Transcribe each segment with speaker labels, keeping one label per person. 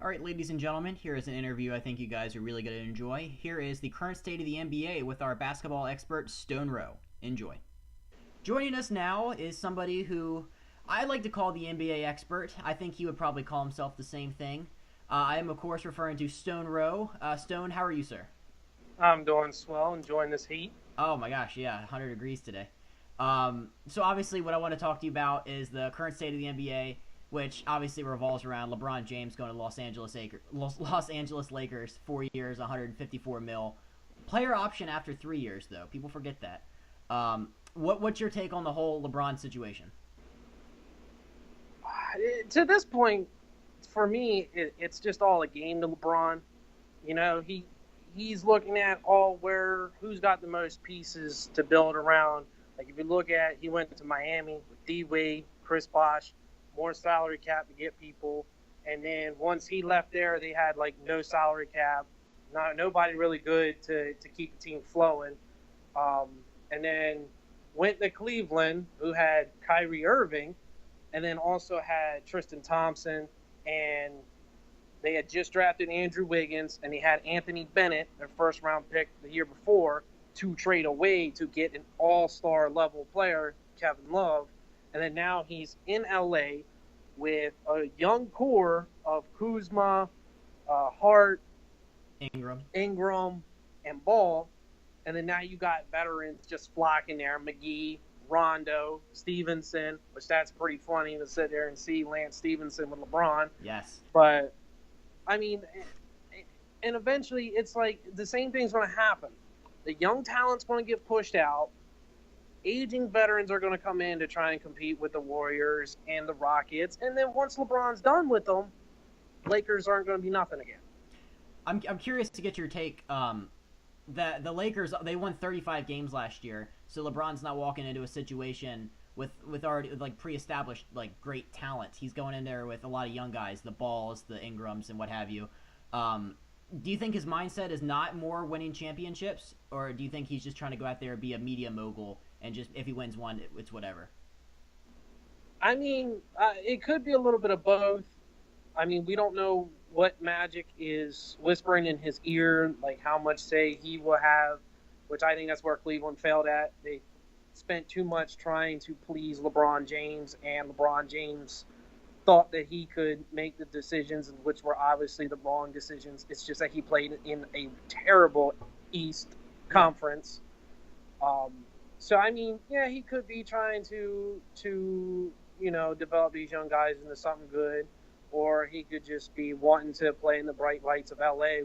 Speaker 1: All right, ladies and gentlemen, here is an interview I think you guys are really going to enjoy. Here is the current state of the NBA with our basketball expert, Stone Roe. Enjoy. Joining us now is somebody who I like to call the NBA expert. I think he would probably call himself the same thing. I am, of course, referring to Stone Roe. Stone, how are you, sir?
Speaker 2: I'm doing swell, enjoying this heat.
Speaker 1: Oh my gosh, yeah, 100 degrees today. So obviously, what I want to talk to you about is the current state of the NBA, which obviously revolves around LeBron James going to Los Angeles Lakers, 4 years, 154 mil, player option after 3 years though. People forget that. What's your take on the whole LeBron situation?
Speaker 2: To this point, for me, it's just all a game to LeBron. You know, he's looking at who's got the most pieces to build around. Like if you look at, he went to Miami with D Wade, Chris Bosh, more salary cap to get people, and then once he left there, they had like no salary cap, nobody really good to keep the team flowing. Um, and then went to Cleveland, who had Kyrie Irving, and then also had Tristan Thompson, and they had just drafted Andrew Wiggins, and they had Anthony Bennett, their first round pick the year before, to trade away to get an all-star level player, Kevin Love. And then now he's in LA with a young core of Kuzma, Hart,
Speaker 1: Ingram.
Speaker 2: Ingram, and Ball. And then now you got veterans just flocking there, McGee, Rondo, Stevenson, which that's pretty funny to sit there and see Lance Stevenson with LeBron.
Speaker 1: Yes.
Speaker 2: But I mean, and eventually it's like the same thing's going to happen. The young talent's going to get pushed out. Aging veterans are going to come in to try and compete with the Warriors and the Rockets. And then once LeBron's done with them, Lakers aren't going to be nothing again.
Speaker 1: I'm curious to get your take. The Lakers, they won 35 games last year, so LeBron's not walking into a situation with already like pre-established like great talent. He's going in there with a lot of young guys, the Balls, the Ingrams, and what have you. Do you think his mindset is not more winning championships, or do you think he's just trying to go out there and be a media mogul and just if he wins one, it's whatever?
Speaker 2: I mean, it could be a little bit of both. I mean, we don't know what Magic is whispering in his ear, like how much say he will have, which I think that's where Cleveland failed at. They spent too much trying to please LeBron James, and LeBron James thought that he could make the decisions, which were obviously the wrong decisions. It's just that he played in a terrible East
Speaker 1: Yeah.
Speaker 2: Conference. Um, so I mean, yeah, he could be trying to develop these young guys into something good, or he could just be wanting to play in the bright lights of LA,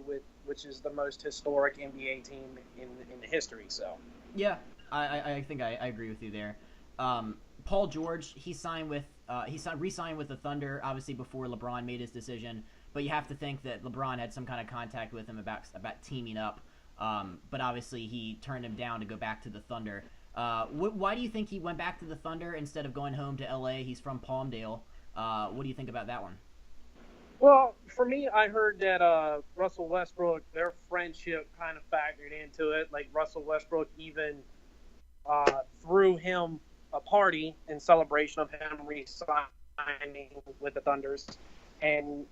Speaker 2: which is the most historic NBA team in history. So
Speaker 1: Yeah, I think I agree with you there. Paul George, he signed with re-signed with the Thunder obviously before LeBron made his decision, but you have to think that LeBron had some kind of contact with him about teaming up. But obviously he turned him down to go back to the Thunder. Why do you think he went back to the Thunder instead of going home to LA? He's from Palmdale. What do you think about that one?
Speaker 2: well, for me, I heard that Russell Westbrook, their friendship kind of factored into it. Like Russell Westbrook even threw him a party in celebration of him re-signing with the Thunders. And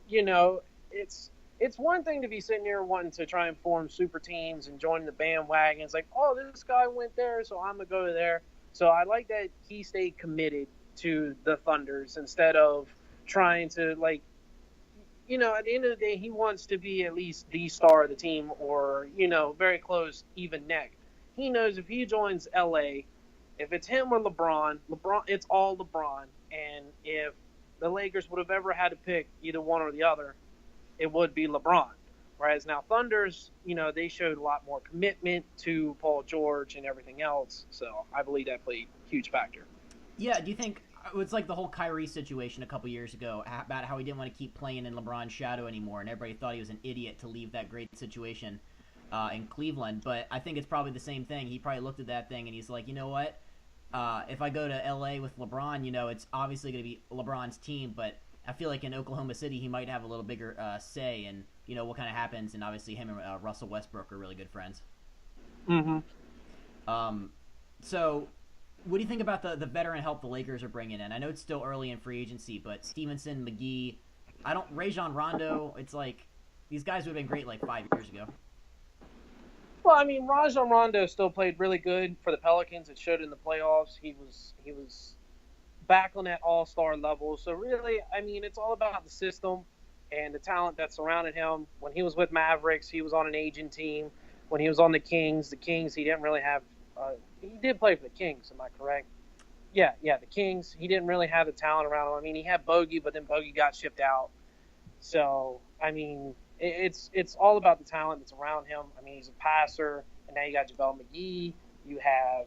Speaker 2: you know, it's one thing to be sitting there wanting to try and form super teams and join the bandwagon. It's like, oh, this guy went there, so I'm gonna go there. So I like that he stayed committed to the Thunders instead of trying to like at the end of the day, he wants to be at least the star of the team or, very close, even neck. He knows if he joins LA, if it's him or LeBron, it's all LeBron. And if the Lakers would have ever had to pick either one or the other, it would be LeBron. Whereas now Thunders, they showed a lot more commitment to Paul George and everything else. So I believe that played a huge factor.
Speaker 1: Yeah, do you think it's like the whole Kyrie situation a couple years ago about how he didn't want to keep playing in LeBron's shadow anymore, and everybody thought he was an idiot to leave that great situation in Cleveland. But I think it's probably the same thing. He probably looked at that thing and he's like, you know what? If I go to LA with LeBron, it's obviously going to be LeBron's team, but I feel like in Oklahoma City he might have a little bigger say in what kind of happens. And obviously him and Russell Westbrook are really good friends.
Speaker 2: Mm-hmm.
Speaker 1: Um, so what do you think about the veteran help the Lakers are bringing in? I know it's still early in free agency, but Stevenson, McGee, I don't Rajon Rondo. It's like these guys would have been great like 5 years ago.
Speaker 2: Well, I mean, Rajon Rondo still played really good for the Pelicans. It showed in the playoffs. He was back on that all-star level. So really, I mean, it's all about the system and the talent that surrounded him. When he was with Mavericks, he was on an aging team. When he was on the Kings, he didn't really have. He did play for the Kings. Am I correct? Yeah, the Kings. He didn't really have the talent around him. I mean, he had Bogey, but then Bogey got shipped out. So I mean, it's all about the talent that's around him. I mean, he's a passer, and now you got JaVale McGee. You have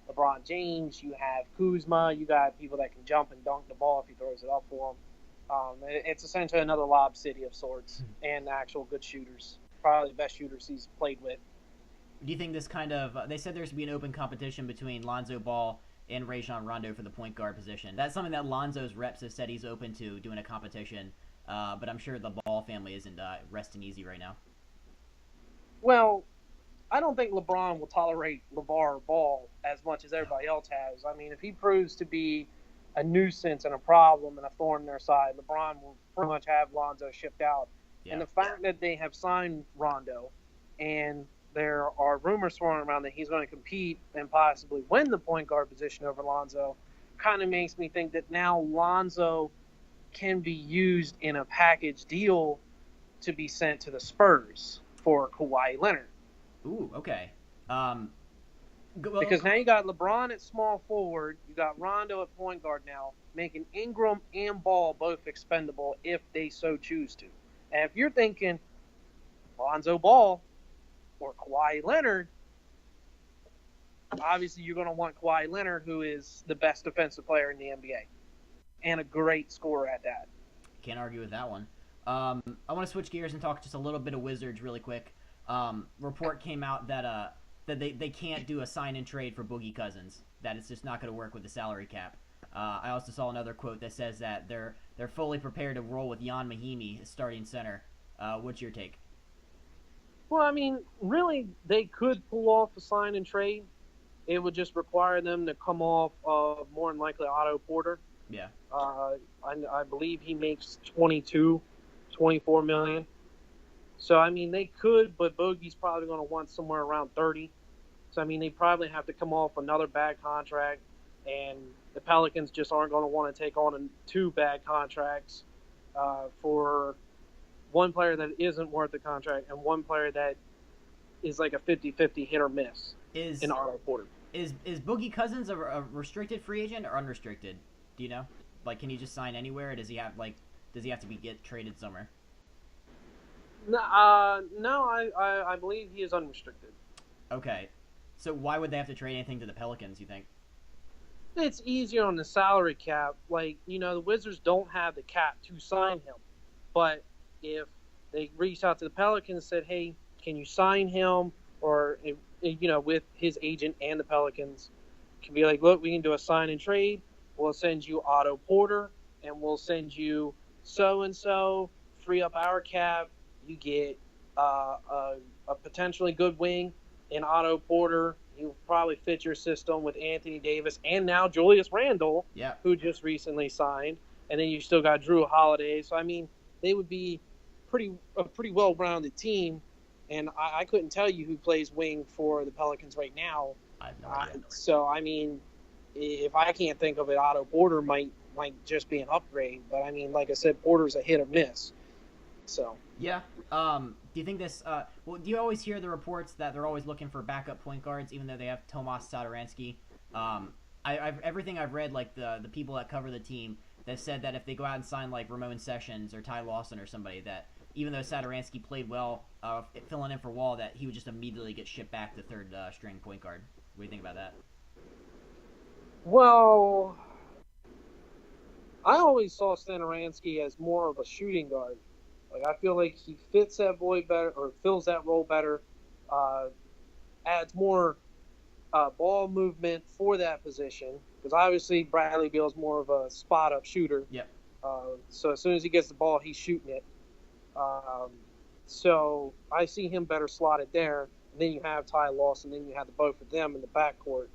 Speaker 2: LeBron James. You have Kuzma. You got people that can jump and dunk the ball if he throws it up for him. It's essentially another lob city of sorts, and actual good shooters. Probably the best shooters he's played with.
Speaker 1: Do you think this kind of they said there's to be an open competition between Lonzo Ball and Rajon Rondo for the point guard position? That's something that Lonzo's reps have said he's open to doing a competition. But I'm sure the Ball family isn't resting easy right now.
Speaker 2: Well, I don't think LeBron will tolerate LeVar Ball as much as everybody else has. I mean, if he proves to be a nuisance and a problem and a thorn in their side, LeBron will pretty much have Lonzo shipped out.
Speaker 1: Yeah.
Speaker 2: And the fact that they have signed Rondo and there are rumors swirling around that he's going to compete and possibly win the point guard position over Lonzo kind of makes me think that now Lonzo can be used in a package deal to be sent to the Spurs for Kawhi Leonard.
Speaker 1: Ooh, okay.
Speaker 2: Because now you got LeBron at small forward, you got Rondo at point guard now, making Ingram and Ball both expendable if they so choose to. And if you're thinking Lonzo Ball or Kawhi Leonard, obviously you're going to want Kawhi Leonard, who is the best defensive player in the NBA and a great scorer at that.
Speaker 1: Can't argue with that one. I want to switch gears and talk just a little bit of Wizards really quick. Report came out that they can't do a sign and trade for Boogie Cousins. That it's just not going to work with the salary cap. I also saw another quote that says that they're fully prepared to roll with Jan Mahimi as starting center. What's your take?
Speaker 2: Well, I mean, really, they could pull off a sign and trade. It would just require them to come off of more than likely Otto Porter.
Speaker 1: Yeah.
Speaker 2: I believe he makes 24 million. So, I mean, they could, but Bogey's probably going to want somewhere around 30. So, I mean, they probably have to come off another bad contract, and the Pelicans just aren't going to want to take on two bad contracts for one player that isn't worth the contract and one player that is like a 50-50 hit or miss in Otto Porter.
Speaker 1: Is Boogie Cousins a restricted free agent or unrestricted? Do you know? Like, can he just sign anywhere, or does he have to get traded somewhere?
Speaker 2: No, I believe he is unrestricted.
Speaker 1: Okay, so why would they have to trade anything to the Pelicans, you think?
Speaker 2: It's easier on the salary cap. Like, the Wizards don't have the cap to sign him. But if they reached out to the Pelicans and said, hey, can you sign him? Or, with his agent and the Pelicans, can be like, look, we can do a sign and trade. We'll send you Otto Porter, and we'll send you so-and-so, free up our cap. You get a potentially good wing in Otto Porter. He'll probably fit your system with Anthony Davis and now Julius Randle, who just recently signed. And then you still got Drew Holiday. So, I mean, they would be a pretty well-rounded team. And I couldn't tell you who plays wing for the Pelicans right now.
Speaker 1: I have no idea.
Speaker 2: So, I mean, if I can't think of it, Otto Porter might just be an upgrade. But, I mean, like I said, Porter's a hit or miss. So.
Speaker 1: Yeah. Do you think this? Do you always hear the reports that they're always looking for backup point guards, even though they have Tomas Satoransky? Everything I've read, like the people that cover the team, that said that if they go out and sign like Ramon Sessions or Ty Lawson or somebody, that even though Satoransky played well, filling in for Wall, that he would just immediately get shipped back to third string point guard. What do you think about that?
Speaker 2: Well, I always saw Satoransky as more of a shooting guard. Like, I feel like he fits that void better, or fills that role better, adds more ball movement for that position. Because obviously Bradley Beal's more of a spot-up shooter.
Speaker 1: Yep.
Speaker 2: So as soon as he gets the ball, he's shooting it. So I see him better slotted there. And then you have Ty Lawson, then you have the both of them in the backcourt.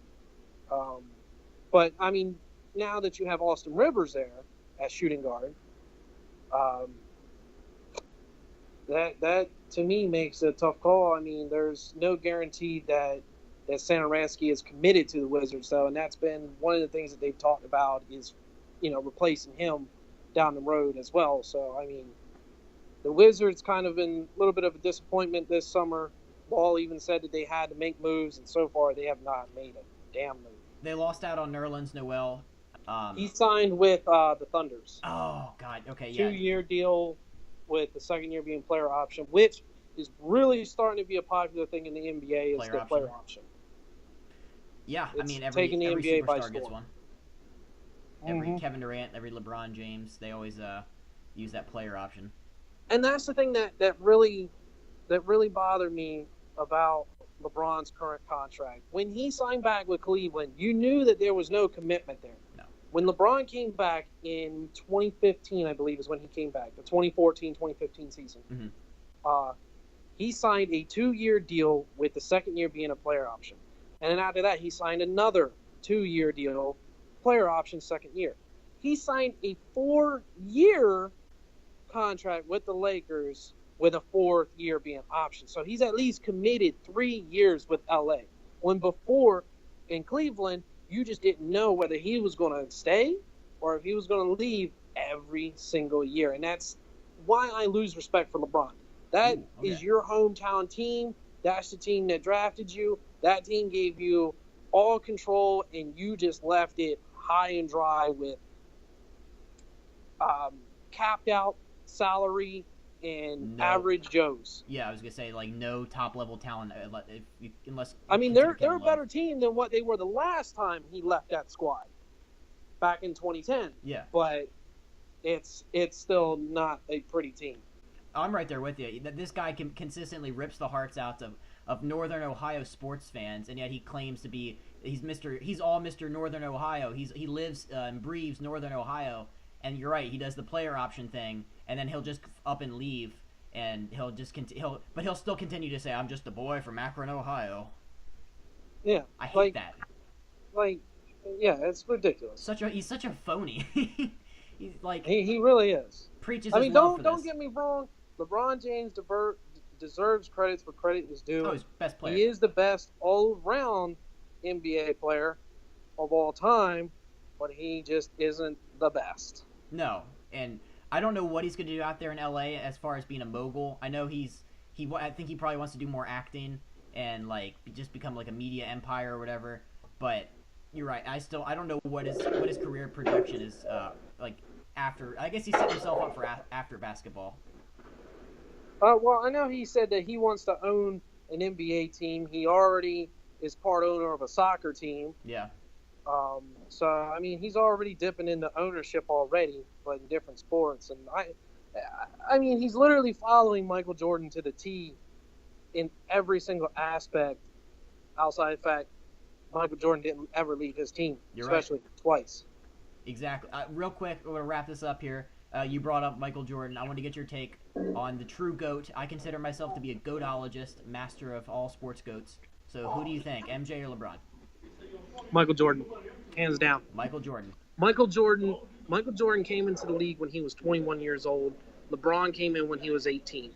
Speaker 2: But, I mean, now that you have Austin Rivers there as shooting guard, That to me makes it a tough call. I mean, there's no guarantee that Satoransky is committed to the Wizards, though, and that's been one of the things that they've talked about is, replacing him down the road as well. So I mean, the Wizards kind of been a little bit of a disappointment this summer. Ball even said that they had to make moves, and so far they have not made a damn move.
Speaker 1: They lost out on Nerlens Noel.
Speaker 2: He signed with the Thunders.
Speaker 1: Oh God. Okay. Yeah.
Speaker 2: 2-year deal with the second year being player option, which is really starting to be a popular thing in the NBA is the player option.
Speaker 1: Yeah,
Speaker 2: It's
Speaker 1: I mean every
Speaker 2: NBA
Speaker 1: superstar gets one. Every
Speaker 2: Mm-hmm.
Speaker 1: Kevin Durant, every LeBron James, they always use that player option.
Speaker 2: And that's the thing that really bothered me about LeBron's current contract. When he signed back with Cleveland, you knew that there was no commitment there.
Speaker 1: No.
Speaker 2: When LeBron came back in 2015, I believe is when he came back, the 2014-2015 season, he signed a 2-year deal with the second year being a player option. And then after that, he signed another 2-year deal, player option second year. He signed a 4-year contract with the Lakers with a 4th year being option. So he's at least committed 3 years with LA. When before in Cleveland, you just didn't know whether he was going to stay or if he was going to leave every single year. And that's why I lose respect for LeBron. That is your hometown team. That's the team that drafted you. That team gave you all control, and you just left it high and dry with capped out salary and average Joes.
Speaker 1: Yeah, I was gonna say like no top level talent unless.
Speaker 2: I mean, they're a better team than what they were the last time he left that squad back in 2010.
Speaker 1: Yeah,
Speaker 2: but it's still not a pretty team.
Speaker 1: I'm right there with you. This guy consistently rips the hearts out of Northern Ohio sports fans, and yet he claims to be he's all Mr. Northern Ohio. He lives and breathes Northern Ohio, and you're right. He does the player option thing, and then he'll just up and leave, and he'll just but he'll still continue to say, "I'm just a boy from Akron, Ohio."
Speaker 2: Yeah,
Speaker 1: I hate that.
Speaker 2: Yeah, it's ridiculous.
Speaker 1: He's such a phony. He's like
Speaker 2: he really is.
Speaker 1: Preaches.
Speaker 2: I mean,
Speaker 1: his love
Speaker 2: don't get me wrong. LeBron James deserves credits where credit is due.
Speaker 1: Oh, he's best player.
Speaker 2: He is the best all-around NBA player of all time, but he just isn't the best.
Speaker 1: No, and I don't know what he's going to do out there in LA as far as being a mogul. I know I think he probably wants to do more acting and like just become like a media empire or whatever. But you're right. I don't know what his career projection is like after. I guess he's setting himself up for after basketball.
Speaker 2: Well, I know he said that he wants to own an NBA team. He already is part owner of a soccer team.
Speaker 1: Yeah.
Speaker 2: So I mean, he's already dipping into ownership already, but in different sports. And I mean, he's literally following Michael Jordan to the T in every single aspect. Outside of the fact, Michael Jordan didn't ever leave his team, especially twice.
Speaker 1: Exactly. Real quick, we're gonna wrap this up here. You brought up Michael Jordan. I want to get your take on the true GOAT. I consider myself to be a GOATologist, master of all sports GOATs. So who do you think, MJ or LeBron?
Speaker 2: Michael Jordan, hands down.
Speaker 1: Michael Jordan.
Speaker 2: Michael Jordan came into the league when he was 21 years old. LeBron came in when he was 18.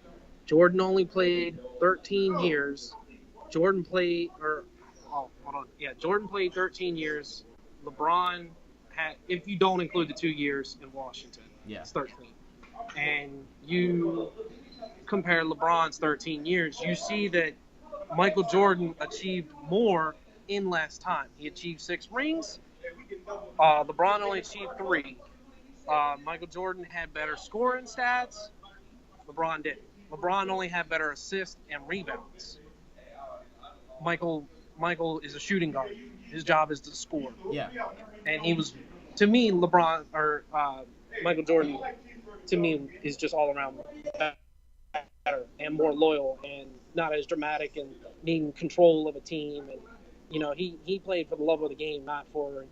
Speaker 2: Jordan only played 13 years. Jordan played 13 years. LeBron had, if you don't include the 2 years in Washington, it's 13. And you compare LeBron's 13 years, you see that Michael Jordan achieved more in less time. He achieved 6 rings. LeBron only achieved 3. Michael Jordan had better scoring stats. LeBron didn't. LeBron only had better assists and rebounds. Michael is a shooting guard. His job is to score.
Speaker 1: Yeah.
Speaker 2: And he was, to me, Michael Jordan, to me, is just all around better and more loyal and not as dramatic and needing control of a team. And, he played for the love of the game, not for,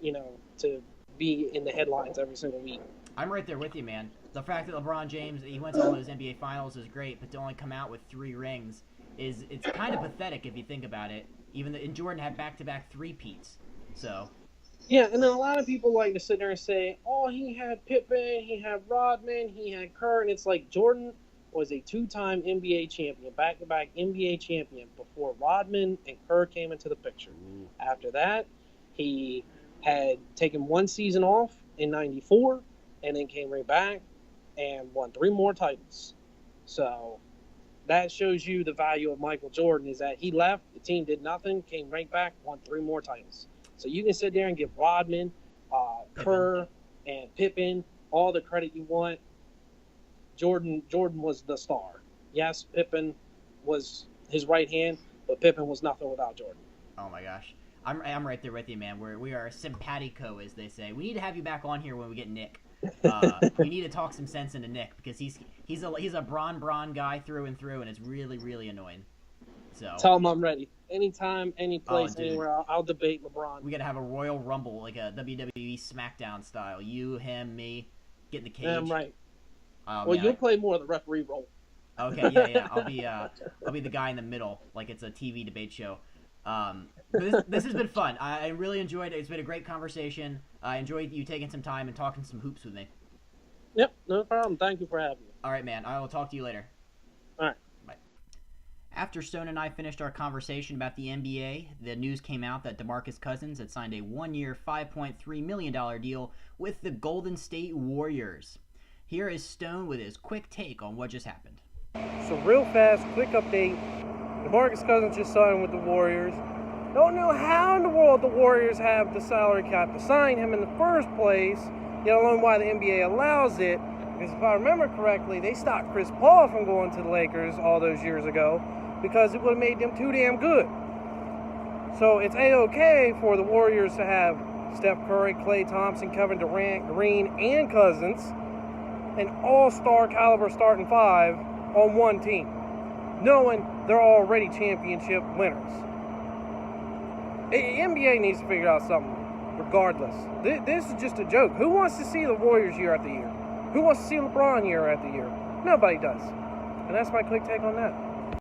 Speaker 2: to be in the headlines every single week.
Speaker 1: I'm right there with you, man. The fact that LeBron James, he went to all those NBA finals is great, but to only come out with 3 rings it's kind of pathetic if you think about it. And Jordan had back-to-back 3-peats. So.
Speaker 2: Yeah, and then a lot of people like to sit there and say, oh, he had Pippen, he had Rodman, he had Kerr, and it's like Jordan was a two-time NBA champion, back-to-back NBA champion, before Rodman and Kerr came into the picture. After that, he had taken one season off in '94 and then came right back and won 3 more titles. So that shows you the value of Michael Jordan, is that he left, the team did nothing, came right back, won 3 more titles. So you can sit there and give Rodman, Kerr, and Pippen all the credit you want. Jordan was the star. Yes, Pippen was his right hand, but Pippen was nothing without Jordan.
Speaker 1: Oh my gosh, I'm right there with you, man. We are simpatico, as they say. We need to have you back on here when we get Nick. We need to talk some sense into Nick, because he's a brawn guy through and through, and it's really, really annoying. So
Speaker 2: tell him I'm ready. Anytime, any place, anywhere. I'll debate LeBron.
Speaker 1: We gotta have a Royal Rumble, like a WWE SmackDown style. You, him, me, get in the cage.
Speaker 2: Damn right.
Speaker 1: Well,
Speaker 2: man, you'll play more of the referee role.
Speaker 1: Okay, yeah. I'll be the guy in the middle, like it's a TV debate show. This has been fun. I really enjoyed it. It's been a great conversation. I enjoyed you taking some time and talking some hoops with me.
Speaker 2: Yep, no problem. Thank you for having me.
Speaker 1: All right, man. I will talk to you later.
Speaker 2: All right.
Speaker 1: Bye. After Stone and I finished our conversation about the NBA, the news came out that Demarcus Cousins had signed a 1-year, $5.3 million deal with the Golden State Warriors. Here is Stone with his quick take on what just happened.
Speaker 3: So real fast, quick update. Demarcus Cousins just signed with the Warriors. Don't know how in the world the Warriors have the salary cap to sign him in the first place, yet alone why the NBA allows it. Because if I remember correctly, they stopped Chris Paul from going to the Lakers all those years ago because it would have made them too damn good. So it's A-OK for the Warriors to have Steph Curry, Klay Thompson, Kevin Durant, Green, and Cousins, an all-star caliber starting 5 on one team, knowing they're already championship winners. The NBA needs to figure out something regardless. This is just a joke. Who wants to see the Warriors year after year? Who wants to see LeBron year after year? Nobody does. And that's my quick take on that.